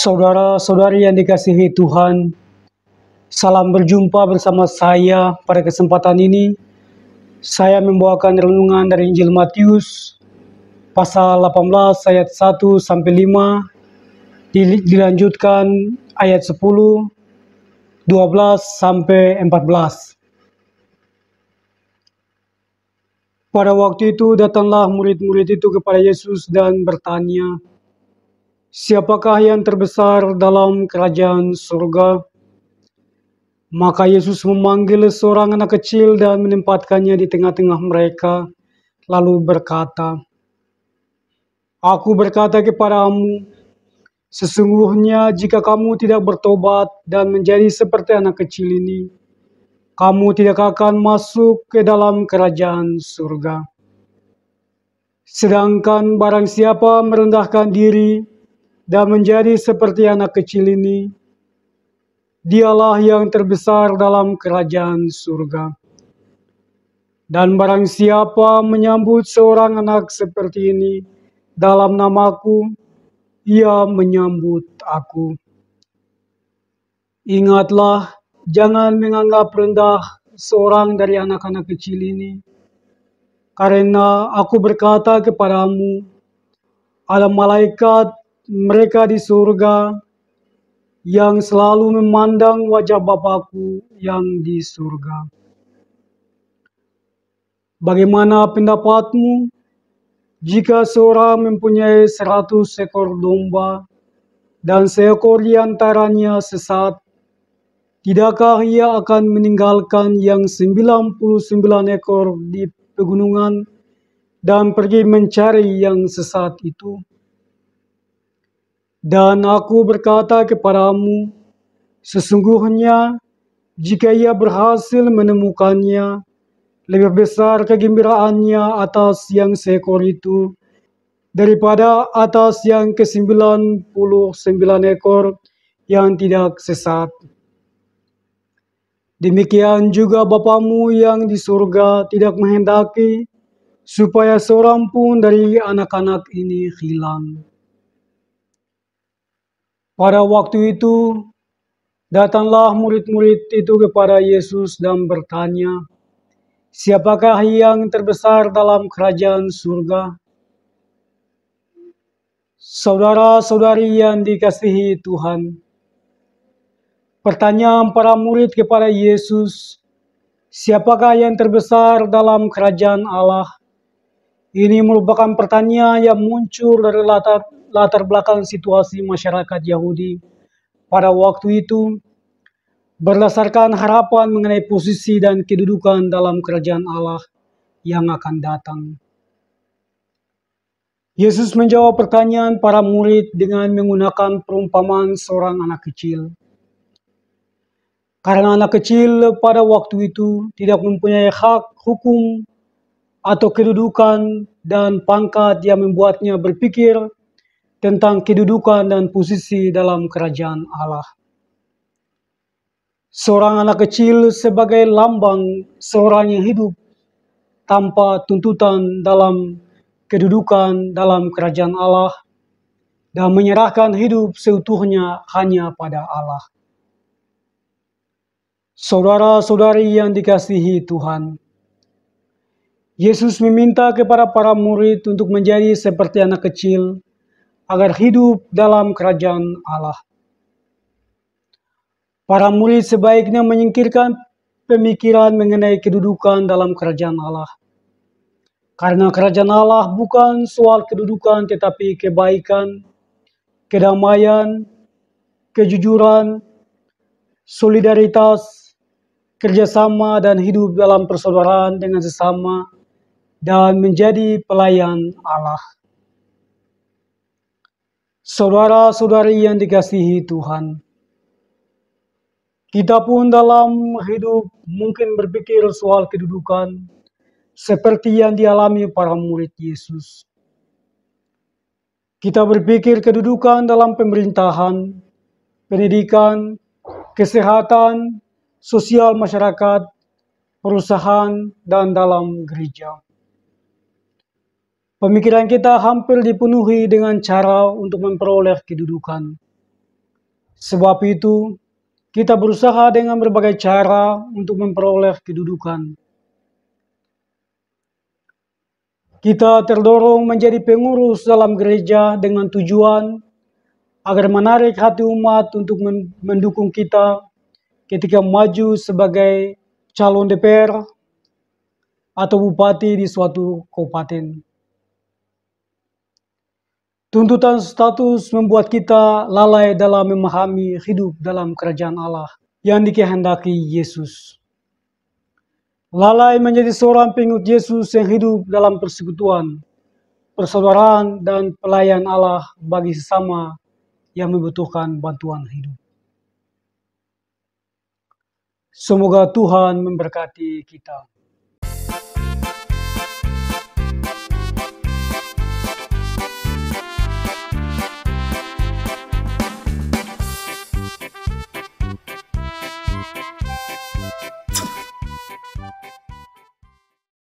Saudara-saudari yang dikasihi Tuhan, salam berjumpa bersama saya pada kesempatan ini. Saya membawakan renungan dari Injil Matius, pasal 18 ayat 1 sampai 5, dilanjutkan ayat 10, 12 sampai 14. Pada waktu itu datanglah murid-murid itu kepada Yesus dan bertanya, "Siapakah yang terbesar dalam kerajaan surga?" Maka Yesus memanggil seorang anak kecil dan menempatkannya di tengah-tengah mereka, lalu berkata, "Aku berkata kepadamu, sesungguhnya jika kamu tidak bertobat dan menjadi seperti anak kecil ini, kamu tidak akan masuk ke dalam kerajaan surga. Sedangkan barang siapa merendahkan diri dan menjadi seperti anak kecil ini, dialah yang terbesar dalam kerajaan surga. Dan barang siapa menyambut seorang anak seperti ini dalam namaku, ia menyambut aku. Ingatlah, jangan menganggap rendah seorang dari anak-anak kecil ini, karena aku berkata kepadamu, ada malaikat mereka di surga yang selalu memandang wajah Bapakku yang di surga. Bagaimana pendapatmu jika seorang mempunyai 100 ekor domba dan seekor di antaranya sesat? Tidakkah ia akan meninggalkan yang 99 ekor di pegunungan dan pergi mencari yang sesat itu? Dan aku berkata kepadamu, sesungguhnya jika ia berhasil menemukannya, lebih besar kegembiraannya atas yang seekor itu daripada atas yang ke-99 ekor yang tidak sesat. Demikian juga Bapamu yang di surga tidak menghendaki supaya seorang pun dari anak-anak ini hilang." Pada waktu itu, datanglah murid-murid itu kepada Yesus dan bertanya, "Siapakah yang terbesar dalam kerajaan surga?" Saudara-saudari yang dikasihi Tuhan, pertanyaan para murid kepada Yesus, "Siapakah yang terbesar dalam kerajaan Allah?" Ini merupakan pertanyaan yang muncul dari latar belakang situasi masyarakat Yahudi pada waktu itu, berdasarkan harapan mengenai posisi dan kedudukan dalam kerajaan Allah yang akan datang. Yesus menjawab pertanyaan para murid dengan menggunakan perumpamaan seorang anak kecil. Karena anak kecil pada waktu itu tidak mempunyai hak hukum atau kedudukan dan pangkat yang membuatnya berpikir tentang kedudukan dan posisi dalam kerajaan Allah. Seorang anak kecil sebagai lambang seorang yang hidup tanpa tuntutan dalam kedudukan dalam kerajaan Allah dan menyerahkan hidup seutuhnya hanya pada Allah. Saudara-saudari yang dikasihi Tuhan, Yesus meminta kepada para murid untuk menjadi seperti anak kecil agar hidup dalam kerajaan Allah. Para murid sebaiknya menyingkirkan pemikiran mengenai kedudukan dalam kerajaan Allah. Karena kerajaan Allah bukan soal kedudukan tetapi kebaikan, kedamaian, kejujuran, solidaritas, kerjasama dan hidup dalam persaudaraan dengan sesama dan menjadi pelayan Allah. Saudara-saudari yang dikasihi Tuhan, kita pun dalam hidup mungkin berpikir soal kedudukan seperti yang dialami para murid Yesus. Kita berpikir kedudukan dalam pemerintahan, pendidikan, kesehatan, sosial masyarakat, perusahaan, dan dalam gereja. Pemikiran kita hampir dipenuhi dengan cara untuk memperoleh kedudukan. Sebab itu, kita berusaha dengan berbagai cara untuk memperoleh kedudukan. Kita terdorong menjadi pengurus dalam gereja dengan tujuan agar menarik hati umat untuk mendukung kita ketika maju sebagai calon DPR atau bupati di suatu kabupaten. Tuntutan status membuat kita lalai dalam memahami hidup dalam kerajaan Allah yang dikehendaki Yesus. Lalai menjadi seorang pengikut Yesus yang hidup dalam persekutuan, persaudaraan, dan pelayan Allah bagi sesama yang membutuhkan bantuan hidup. Semoga Tuhan memberkati kita.